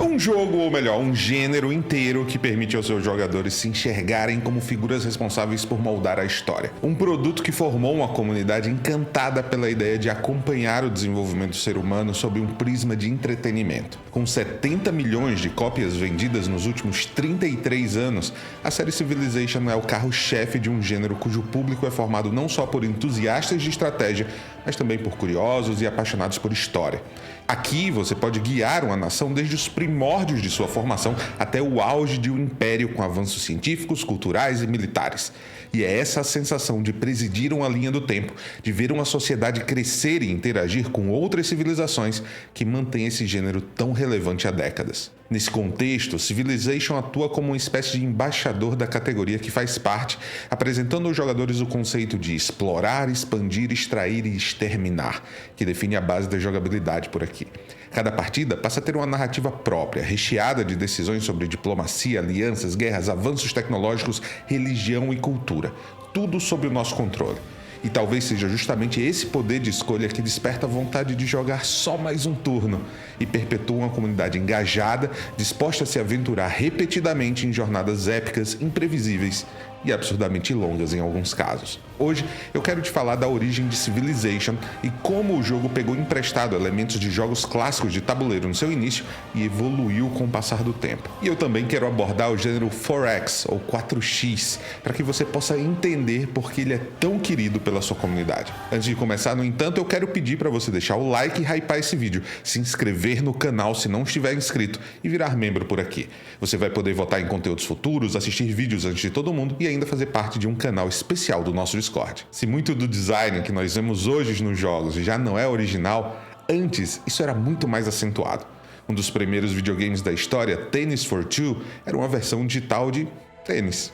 Um jogo, ou melhor, um gênero inteiro que permite aos seus jogadores se enxergarem como figuras responsáveis por moldar a história. Um produto que formou uma comunidade encantada pela ideia de acompanhar o desenvolvimento do ser humano sob um prisma de entretenimento. Com 70 milhões de cópias vendidas nos últimos 33 anos, a série Civilization é o carro-chefe de um gênero cujo público é formado não só por entusiastas de estratégia, mas também por curiosos e apaixonados por história. Aqui você pode guiar uma nação desde os primórdios de sua formação até o auge de um império com avanços científicos, culturais e militares. E é essa a sensação de presidir uma linha do tempo, de ver uma sociedade crescer e interagir com outras civilizações que mantém esse gênero tão relevante há décadas. Nesse contexto, Civilization atua como uma espécie de embaixador da categoria que faz parte, apresentando aos jogadores o conceito de explorar, expandir, extrair e exterminar, que define a base da jogabilidade por aqui. Cada partida passa a ter uma narrativa própria, recheada de decisões sobre diplomacia, alianças, guerras, avanços tecnológicos, religião e cultura. Tudo sob o nosso controle. E talvez seja justamente esse poder de escolha que desperta a vontade de jogar só mais um turno e perpetua uma comunidade engajada, disposta a se aventurar repetidamente em jornadas épicas, imprevisíveis e absurdamente longas em alguns casos. Hoje eu quero te falar da origem de Civilization e como o jogo pegou emprestado elementos de jogos clássicos de tabuleiro no seu início e evoluiu com o passar do tempo. E eu também quero abordar o gênero 4X ou 4X, para que você possa entender por que ele é tão querido pela sua comunidade. Antes de começar, no entanto, eu quero pedir para você deixar o like e hypar esse vídeo, se inscrever no canal se não estiver inscrito e virar membro por aqui. Você vai poder votar em conteúdos futuros, assistir vídeos antes de todo mundo e ainda fazer parte de um canal especial do nosso Discord. Se muito do design que nós vemos hoje nos jogos já não é original, antes isso era muito mais acentuado. Um dos primeiros videogames da história, Tennis for Two, era uma versão digital de tênis.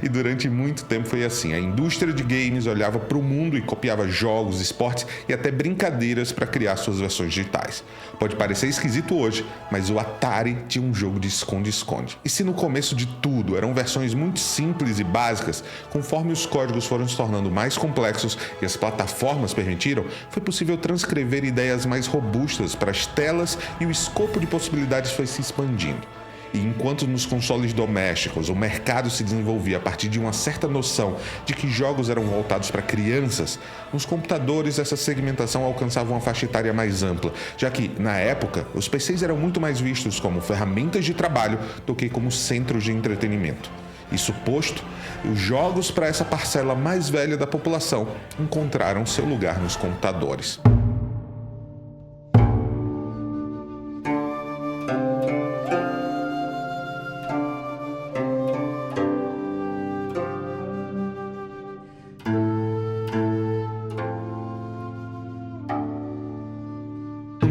E durante muito tempo foi assim. A indústria de games olhava para o mundo e copiava jogos, esportes e até brincadeiras para criar suas versões digitais. Pode parecer esquisito hoje, mas o Atari tinha um jogo de esconde-esconde. E se no começo de tudo eram versões muito simples e básicas, conforme os códigos foram se tornando mais complexos e as plataformas permitiram, foi possível transcrever ideias mais robustas para as telas e o escopo de possibilidades foi se expandindo. E enquanto nos consoles domésticos o mercado se desenvolvia a partir de uma certa noção de que jogos eram voltados para crianças, nos computadores essa segmentação alcançava uma faixa etária mais ampla, já que, na época, os PCs eram muito mais vistos como ferramentas de trabalho do que como centros de entretenimento. Isso posto, os jogos para essa parcela mais velha da população encontraram seu lugar nos computadores.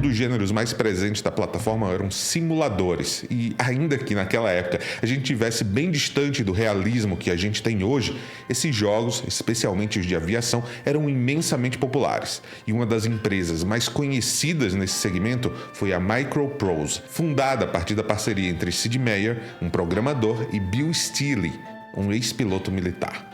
Dos gêneros mais presentes da plataforma eram simuladores, e ainda que naquela época a gente estivesse bem distante do realismo que a gente tem hoje, esses jogos, especialmente os de aviação, eram imensamente populares, e uma das empresas mais conhecidas nesse segmento foi a Microprose, fundada a partir da parceria entre Sid Meier, um programador, e Bill Steele, um ex-piloto militar.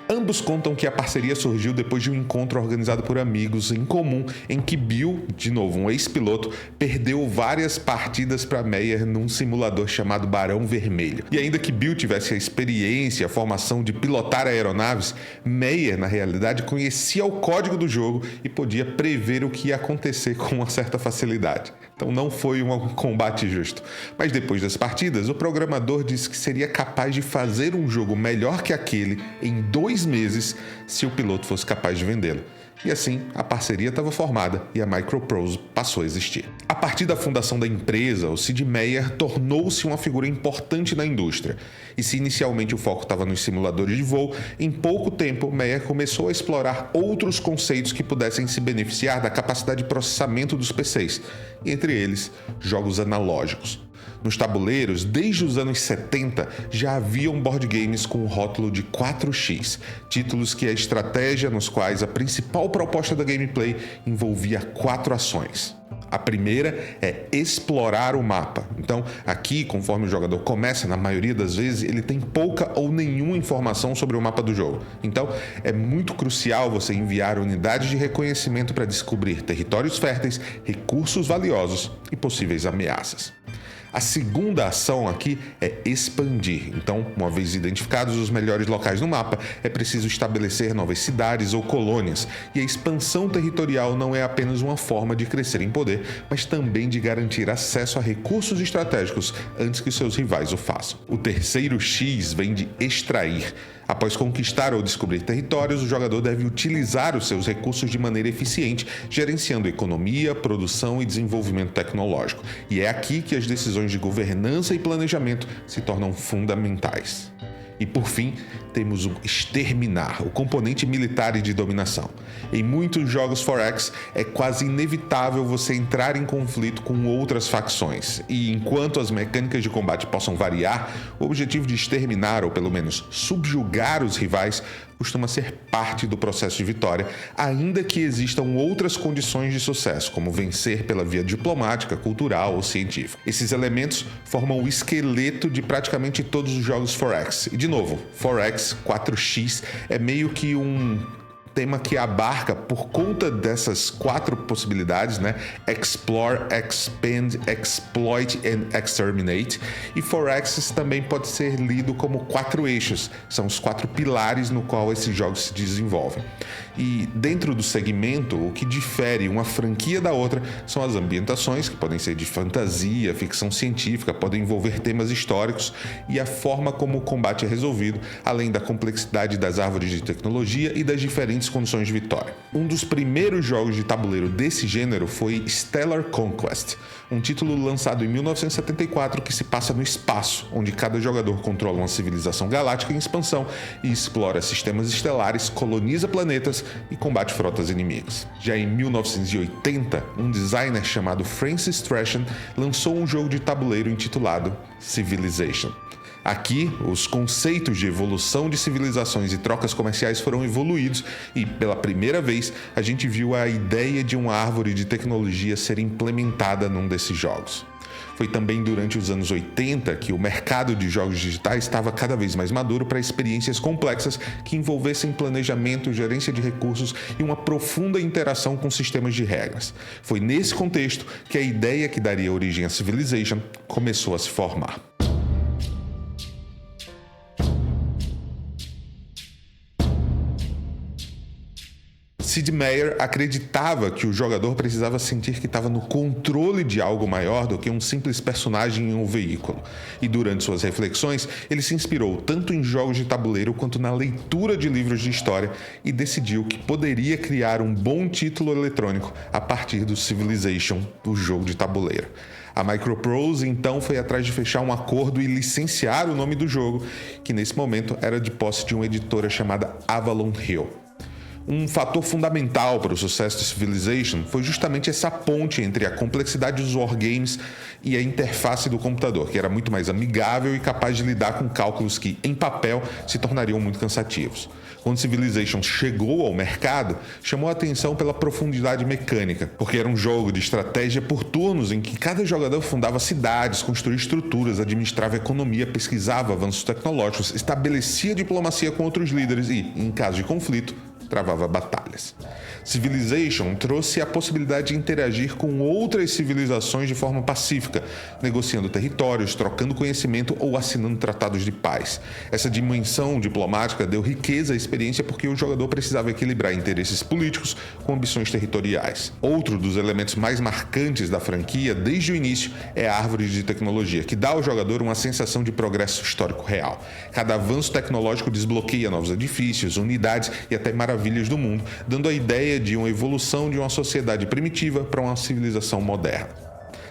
Ambos contam que a parceria surgiu depois de um encontro organizado por amigos em comum, em que Bill, de novo um ex-piloto, perdeu várias partidas para Meyer num simulador chamado Barão Vermelho. E ainda que Bill tivesse a experiência e a formação de pilotar aeronaves, Meyer, na realidade, conhecia o código do jogo e podia prever o que ia acontecer com uma certa facilidade. Então não foi um combate justo. Mas depois das partidas, o programador disse que seria capaz de fazer um jogo melhor que aquele em 2 meses se o piloto fosse capaz de vendê-lo. E assim, a parceria estava formada e a Microprose passou a existir. A partir da fundação da empresa, o Sid Meier tornou-se uma figura importante na indústria. E se inicialmente o foco estava nos simuladores de voo, em pouco tempo Meier começou a explorar outros conceitos que pudessem se beneficiar da capacidade de processamento dos PCs, e entre eles, jogos analógicos. Nos tabuleiros, desde os anos 70, já haviam board games com o rótulo de 4X, títulos que a estratégia nos quais a principal proposta da gameplay envolvia 4 ações. A primeira é explorar o mapa. Então, aqui, conforme o jogador começa, na maioria das vezes, ele tem pouca ou nenhuma informação sobre o mapa do jogo. Então, é muito crucial você enviar unidades de reconhecimento para descobrir territórios férteis, recursos valiosos e possíveis ameaças. A segunda ação aqui é expandir. Então, uma vez identificados os melhores locais no mapa, é preciso estabelecer novas cidades ou colônias. E a expansão territorial não é apenas uma forma de crescer em poder, mas também de garantir acesso a recursos estratégicos antes que seus rivais o façam. O terceiro X vem de extrair. Após conquistar ou descobrir territórios, o jogador deve utilizar os seus recursos de maneira eficiente, gerenciando economia, produção e desenvolvimento tecnológico. E é aqui que as decisões de governança e planejamento se tornam fundamentais. E por fim, temos o exterminar, o componente militar e de dominação. Em muitos jogos 4X, é quase inevitável você entrar em conflito com outras facções. E enquanto as mecânicas de combate possam variar, o objetivo de exterminar, ou pelo menos subjugar os rivais, costuma ser parte do processo de vitória, ainda que existam outras condições de sucesso, como vencer pela via diplomática, cultural ou científica. Esses elementos formam o esqueleto de praticamente todos os jogos 4X. E de novo, 4X, 4X é meio que um tema que abarca, por conta dessas 4 possibilidades, né? Explore, Expand, Exploit and Exterminate. E 4Axis também pode ser lido como 4 eixos, são os 4 pilares no qual esses jogos se desenvolvem. E dentro do segmento, o que difere uma franquia da outra são as ambientações, que podem ser de fantasia, ficção científica, podem envolver temas históricos, e a forma como o combate é resolvido, além da complexidade das árvores de tecnologia e das diferentes condições de vitória. Um dos primeiros jogos de tabuleiro desse gênero foi Stellar Conquest, um título lançado em 1974 que se passa no espaço, onde cada jogador controla uma civilização galáctica em expansão e explora sistemas estelares, coloniza planetas e combate frotas inimigas. Já em 1980, um designer chamado Francis Tresham lançou um jogo de tabuleiro intitulado Civilization. Aqui, os conceitos de evolução de civilizações e trocas comerciais foram evoluídos e, pela primeira vez, a gente viu a ideia de uma árvore de tecnologia ser implementada num desses jogos. Foi também durante os anos 80 que o mercado de jogos digitais estava cada vez mais maduro para experiências complexas que envolvessem planejamento, gerência de recursos e uma profunda interação com sistemas de regras. Foi nesse contexto que a ideia que daria origem à Civilization começou a se formar. Sid Meier acreditava que o jogador precisava sentir que estava no controle de algo maior do que um simples personagem em um veículo. E durante suas reflexões, ele se inspirou tanto em jogos de tabuleiro quanto na leitura de livros de história e decidiu que poderia criar um bom título eletrônico a partir do Civilization, o jogo de tabuleiro. A Microprose então foi atrás de fechar um acordo e licenciar o nome do jogo, que nesse momento era de posse de uma editora chamada Avalon Hill. Um fator fundamental para o sucesso de Civilization foi justamente essa ponte entre a complexidade dos wargames e a interface do computador, que era muito mais amigável e capaz de lidar com cálculos que, em papel, se tornariam muito cansativos. Quando Civilization chegou ao mercado, chamou a atenção pela profundidade mecânica, porque era um jogo de estratégia por turnos em que cada jogador fundava cidades, construía estruturas, administrava economia, pesquisava avanços tecnológicos, estabelecia diplomacia com outros líderes e, em caso de conflito, travava batalhas. Civilization trouxe a possibilidade de interagir com outras civilizações de forma pacífica, negociando territórios, trocando conhecimento ou assinando tratados de paz. Essa dimensão diplomática deu riqueza à experiência porque o jogador precisava equilibrar interesses políticos com ambições territoriais. Outro dos elementos mais marcantes da franquia, desde o início, é a árvore de tecnologia, que dá ao jogador uma sensação de progresso histórico real. Cada avanço tecnológico desbloqueia novos edifícios, unidades e até maravilhas do mundo, dando a ideia de uma evolução de uma sociedade primitiva para uma civilização moderna.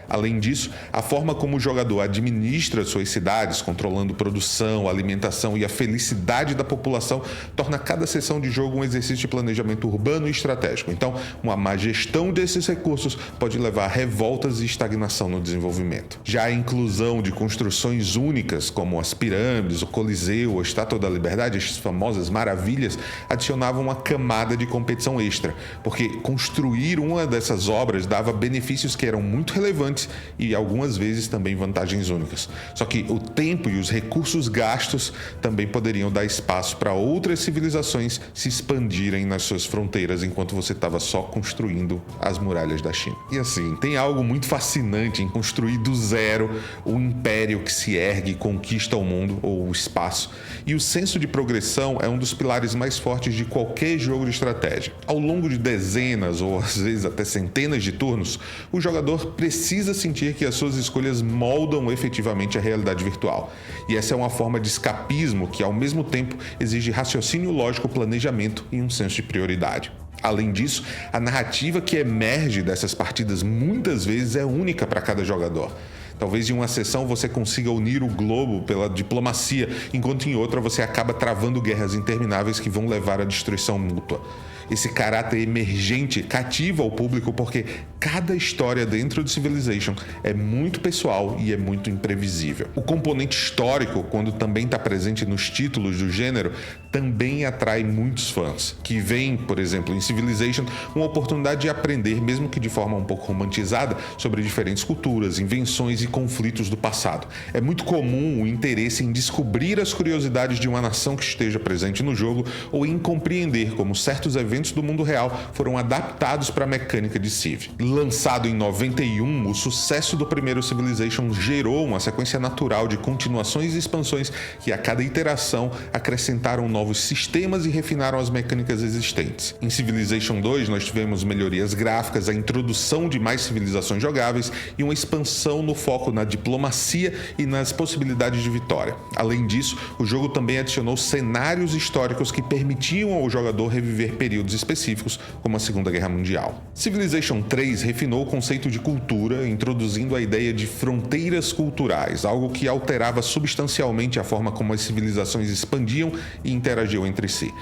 Além disso, a forma como o jogador administra suas cidades, controlando produção, alimentação e a felicidade da população, torna cada sessão de jogo um exercício de planejamento urbano e estratégico. Então, uma má gestão desses recursos pode levar a revoltas e estagnação no desenvolvimento. Já a inclusão de construções únicas, como as pirâmides, o Coliseu, a Estátua da Liberdade, as famosas maravilhas, adicionavam uma camada de competição extra, porque construir uma dessas obras dava benefícios que eram muito relevantes relevantes e algumas vezes também vantagens únicas. Só que o tempo e os recursos gastos também poderiam dar espaço para outras civilizações se expandirem nas suas fronteiras enquanto você estava só construindo as muralhas da China. E assim, tem algo muito fascinante em construir do zero um império que se ergue e conquista o mundo ou o espaço. E o senso de progressão é um dos pilares mais fortes de qualquer jogo de estratégia. Ao longo de dezenas ou às vezes até centenas de turnos, o jogador precisa sentir que as suas escolhas moldam efetivamente a realidade virtual. E essa é uma forma de escapismo que, ao mesmo tempo, exige raciocínio lógico, planejamento e um senso de prioridade. Além disso, a narrativa que emerge dessas partidas muitas vezes é única para cada jogador. Talvez em uma sessão você consiga unir o globo pela diplomacia, enquanto em outra você acaba travando guerras intermináveis que vão levar à destruição mútua. Esse caráter emergente cativa o público porque cada história dentro de Civilization é muito pessoal e é muito imprevisível. O componente histórico, quando também está presente nos títulos do gênero, também atrai muitos fãs, que veem, por exemplo, em Civilization, uma oportunidade de aprender, mesmo que de forma um pouco romantizada, sobre diferentes culturas, invenções e conflitos do passado. É muito comum o interesse em descobrir as curiosidades de uma nação que esteja presente no jogo ou em compreender como certos eventos do mundo real foram adaptados para a mecânica de Civ. Lançado em 91, o sucesso do primeiro Civilization gerou uma sequência natural de continuações e expansões que a cada iteração acrescentaram novos sistemas e refinaram as mecânicas existentes. Em Civilization 2 nós tivemos melhorias gráficas, a introdução de mais civilizações jogáveis e uma expansão no foco na diplomacia e nas possibilidades de vitória. Além disso, o jogo também adicionou cenários históricos que permitiam ao jogador reviver períodos específicos, como a Segunda Guerra Mundial. Civilization 3 refinou o conceito de cultura, introduzindo a ideia de fronteiras culturais, algo que alterava substancialmente a forma como as civilizações expandiam e interagiam entre si.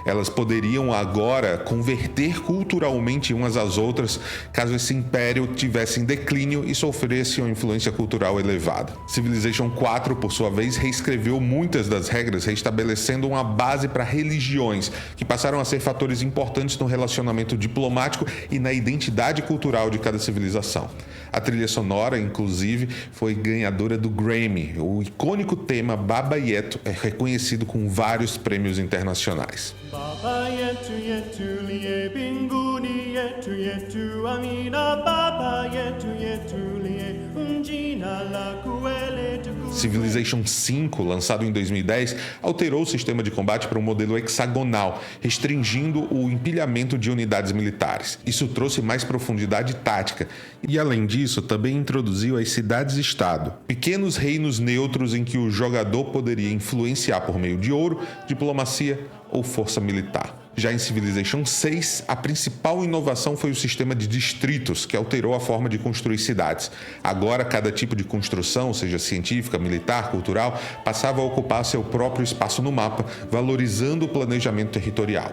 Elas poderiam agora converter culturalmente umas às outras caso esse império tivesse em declínio e sofresse uma influência cultural elevada. Civilization 4, por sua vez, reescreveu muitas das regras, restabelecendo uma base para religiões, que passaram a ser fatores importantes no relacionamento diplomático e na identidade cultural de cada civilização. A trilha sonora, inclusive, foi ganhadora do Grammy. O icônico tema Baba Yetu é reconhecido com vários prêmios internacionais. Baba yetu yetu liye binguni yetu yetu amina Baba yetu yetu liye unjina la kuele tuku. Civilization 5, lançado em 2010, alterou o sistema de combate para um modelo hexagonal, restringindo o empilhamento de unidades militares. Isso trouxe mais profundidade tática e, além disso, também introduziu as cidades-estado, pequenos reinos neutros em que o jogador poderia influenciar por meio de ouro, diplomacia ou força militar. Já em Civilization 6, a principal inovação foi o sistema de distritos, que alterou a forma de construir cidades. Agora, cada tipo de construção, seja científica, militar, cultural, passava a ocupar seu próprio espaço no mapa, valorizando o planejamento territorial.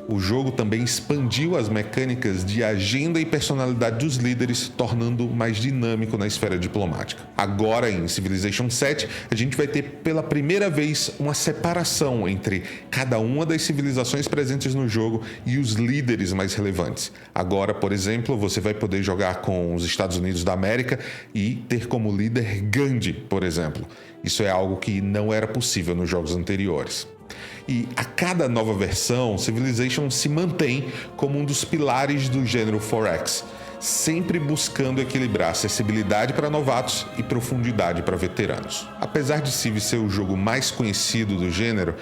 O jogo também expandiu as mecânicas de agenda e personalidade dos líderes, tornando mais dinâmico na esfera diplomática. Agora, em Civilization 7, a gente vai ter pela primeira vez uma separação entre cada uma das civilizações presentes no jogo e os líderes mais relevantes. Agora, por exemplo, você vai poder jogar com os Estados Unidos da América e ter como líder Gandhi, por exemplo. Isso é algo que não era possível nos jogos anteriores. E a cada nova versão, Civilization se mantém como um dos pilares do gênero 4X, sempre buscando equilibrar acessibilidade para novatos e profundidade para veteranos. Apesar de Civ ser o jogo mais conhecido do gênero,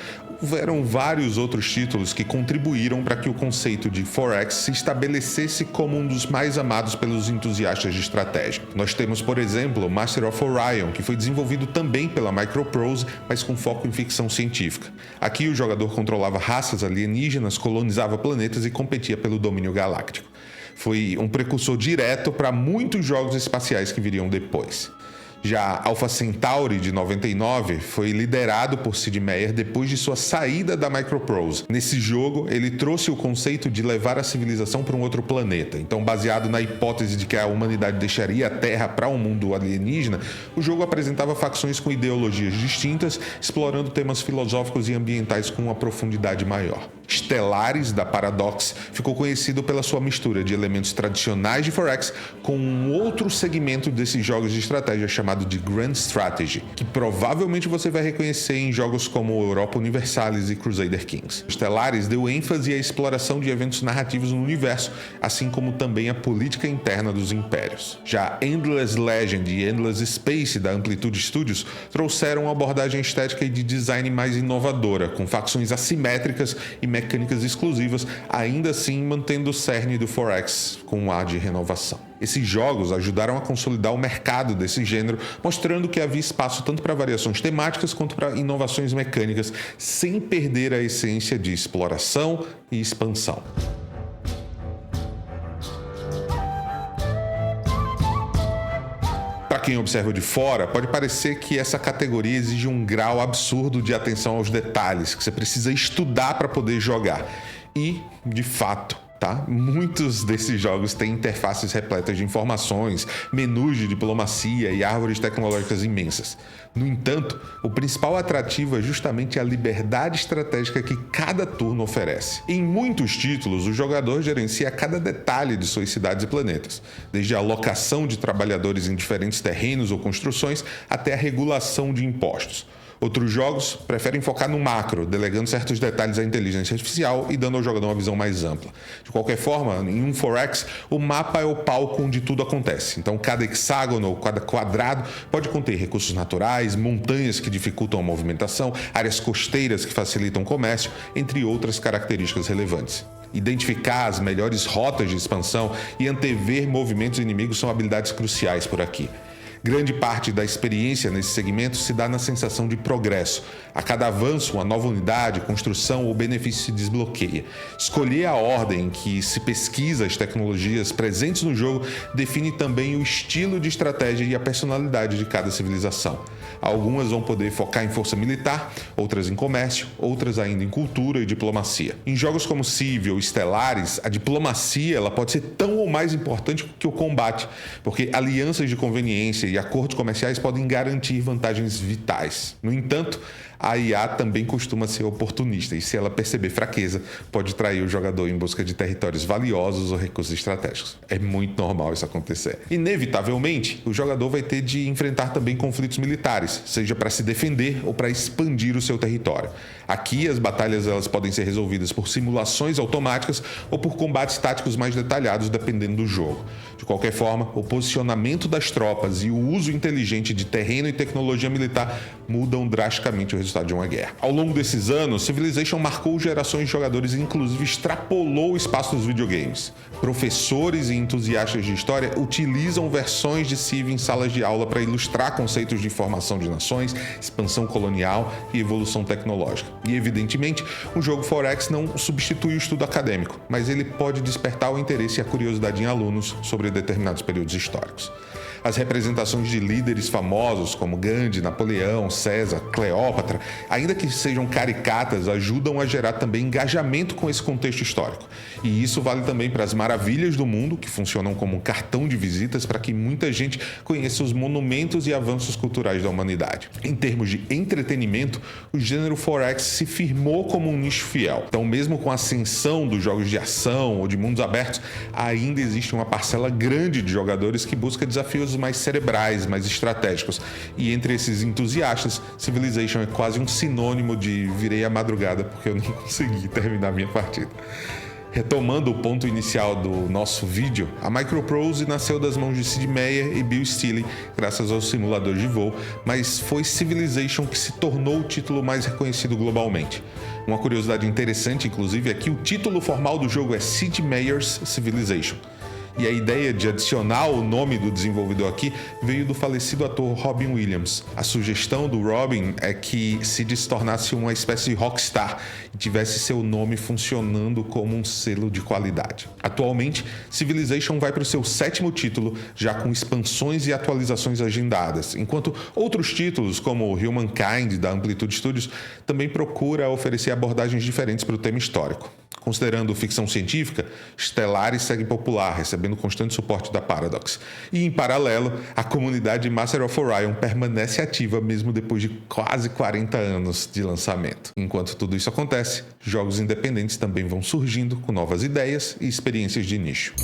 houveram vários outros títulos que contribuíram para que o conceito de 4X se estabelecesse como um dos mais amados pelos entusiastas de estratégia. Nós temos, por exemplo, Master of Orion, que foi desenvolvido também pela Microprose, mas com foco em ficção científica. Aqui o jogador controlava raças alienígenas, colonizava planetas e competia pelo domínio galáctico. Foi um precursor direto para muitos jogos espaciais que viriam depois. Já Alpha Centauri, de 99, foi liderado por Sid Meier depois de sua saída da Microprose. Nesse jogo, ele trouxe o conceito de levar a civilização para um outro planeta. Então, baseado na hipótese de que a humanidade deixaria a Terra para um mundo alienígena, o jogo apresentava facções com ideologias distintas, explorando temas filosóficos e ambientais com uma profundidade maior. Stellaris, da Paradox, ficou conhecido pela sua mistura de elementos tradicionais de 4X com um outro segmento desses jogos de estratégia chamado de Grand Strategy, que provavelmente você vai reconhecer em jogos como Europa Universalis e Crusader Kings. Stellaris deu ênfase à exploração de eventos narrativos no universo, assim como também a política interna dos impérios. Já Endless Legend e Endless Space, da Amplitude Studios, trouxeram uma abordagem estética e de design mais inovadora, com facções assimétricas e mecânicas exclusivas, ainda assim mantendo o cerne do 4X com um ar de renovação. Esses jogos ajudaram a consolidar o mercado desse gênero, mostrando que havia espaço tanto para variações temáticas quanto para inovações mecânicas, sem perder a essência de exploração e expansão. Para quem observa de fora, pode parecer que essa categoria exige um grau absurdo de atenção aos detalhes, que você precisa estudar para poder jogar. E, de fato, muitos desses jogos têm interfaces repletas de informações, menus de diplomacia e árvores tecnológicas imensas. No entanto, o principal atrativo é justamente a liberdade estratégica que cada turno oferece. Em muitos títulos, o jogador gerencia cada detalhe de suas cidades e planetas, desde a alocação de trabalhadores em diferentes terrenos ou construções até a regulação de impostos. Outros jogos preferem focar no macro, delegando certos detalhes à inteligência artificial e dando ao jogador uma visão mais ampla. De qualquer forma, em um 4X, o mapa é o palco onde tudo acontece. Então, cada hexágono ou cada quadrado pode conter recursos naturais, montanhas que dificultam a movimentação, áreas costeiras que facilitam o comércio, entre outras características relevantes. Identificar as melhores rotas de expansão e antever movimentos inimigos são habilidades cruciais por aqui. Grande parte da experiência nesse segmento se dá na sensação de progresso. A cada avanço, uma nova unidade, construção ou benefício se desbloqueia. Escolher a ordem em que se pesquisa as tecnologias presentes no jogo define também o estilo de estratégia e a personalidade de cada civilização. Algumas vão poder focar em força militar, outras em comércio, outras ainda em cultura e diplomacia. Em jogos como Civ ou Stellaris, a diplomacia ela pode ser tão ou mais importante que o combate, porque alianças de conveniência e acordos comerciais podem garantir vantagens vitais. No entanto, a IA também costuma ser oportunista e, se ela perceber fraqueza, pode trair o jogador em busca de territórios valiosos ou recursos estratégicos. É muito normal isso acontecer. Inevitavelmente, o jogador vai ter de enfrentar também conflitos militares, seja para se defender ou para expandir o seu território. Aqui, as batalhas elas podem ser resolvidas por simulações automáticas ou por combates táticos mais detalhados, dependendo do jogo. De qualquer forma, o posicionamento das tropas e o uso inteligente de terreno e tecnologia militar mudam drasticamente o resultado de uma guerra. Ao longo desses anos, Civilization marcou gerações de jogadores e inclusive extrapolou o espaço dos videogames. Professores e entusiastas de história utilizam versões de Civ em salas de aula para ilustrar conceitos de formação de nações, expansão colonial e evolução tecnológica. E, evidentemente, o jogo 4X não substitui o estudo acadêmico, mas ele pode despertar o interesse e a curiosidade em alunos sobre determinados períodos históricos. As representações de líderes famosos como Gandhi, Napoleão, César, Cleópatra, ainda que sejam caricatas, ajudam a gerar também engajamento com esse contexto histórico. E isso vale também para as maravilhas do mundo, que funcionam como um cartão de visitas para que muita gente conheça os monumentos e avanços culturais da humanidade. Em termos de entretenimento, o gênero 4X se firmou como um nicho fiel. Então, mesmo com a ascensão dos jogos de ação ou de mundos abertos, ainda existe uma parcela grande de jogadores que busca desafios mais cerebrais, mais estratégicos. E entre esses entusiastas, Civilization é quase um sinônimo de virei a madrugada porque eu nem consegui terminar minha partida. Retomando o ponto inicial do nosso vídeo, a Microprose nasceu das mãos de Sid Meier e Bill Stilley, graças aos simuladores de voo, mas foi Civilization que se tornou o título mais reconhecido globalmente. Uma curiosidade interessante, inclusive, é que o título formal do jogo é Sid Meier's Civilization. E a ideia de adicionar o nome do desenvolvedor aqui veio do falecido ator Robin Williams. A sugestão do Robin é que Sid se tornasse uma espécie de rockstar e tivesse seu nome funcionando como um selo de qualidade. Atualmente, Civilization vai para o seu 7º título, já com expansões e atualizações agendadas, enquanto outros títulos, como Humankind, da Amplitude Studios, também procura oferecer abordagens diferentes para o tema histórico. Considerando ficção científica, Stellaris segue popular, recebendo constante suporte da Paradox. E, em paralelo, a comunidade Master of Orion permanece ativa mesmo depois de quase 40 anos de lançamento. Enquanto tudo isso acontece, jogos independentes também vão surgindo com novas ideias e experiências de nicho.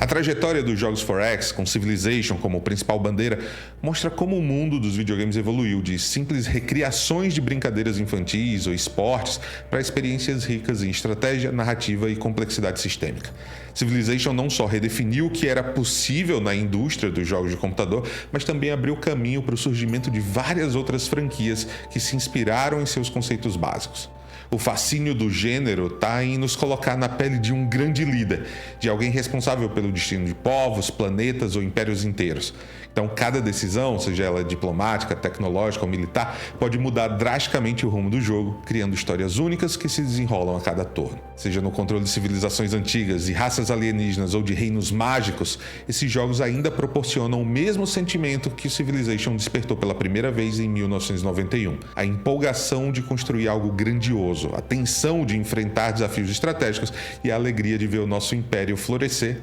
A trajetória dos jogos 4X, com Civilization como principal bandeira, mostra como o mundo dos videogames evoluiu de simples recriações de brincadeiras infantis ou esportes para experiências ricas em estratégia, narrativa e complexidade sistêmica. Civilization não só redefiniu o que era possível na indústria dos jogos de computador, mas também abriu caminho para o surgimento de várias outras franquias que se inspiraram em seus conceitos básicos. O fascínio do gênero está em nos colocar na pele de um grande líder, de alguém responsável pelo destino de povos, planetas ou impérios inteiros. Então, cada decisão, seja ela diplomática, tecnológica ou militar, pode mudar drasticamente o rumo do jogo, criando histórias únicas que se desenrolam a cada turno. Seja no controle de civilizações antigas, de raças alienígenas ou de reinos mágicos, esses jogos ainda proporcionam o mesmo sentimento que o Civilization despertou pela primeira vez em 1991. A empolgação de construir algo grandioso, a tensão de enfrentar desafios estratégicos e a alegria de ver o nosso império florescer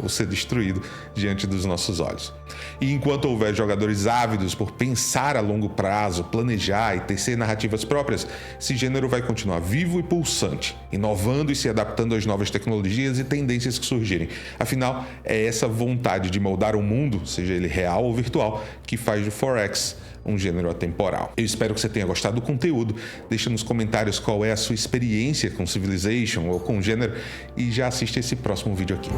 ou ser destruído diante dos nossos olhos. E enquanto houver jogadores ávidos por pensar a longo prazo, planejar e tecer narrativas próprias, esse gênero vai continuar vivo e pulsante, inovando e se adaptando às novas tecnologias e tendências que surgirem. Afinal, é essa vontade de moldar o mundo, seja ele real ou virtual, que faz do 4X um gênero atemporal. Eu espero que você tenha gostado do conteúdo. Deixa nos comentários qual é a sua experiência com Civilization ou com o gênero e já assiste esse próximo vídeo aqui.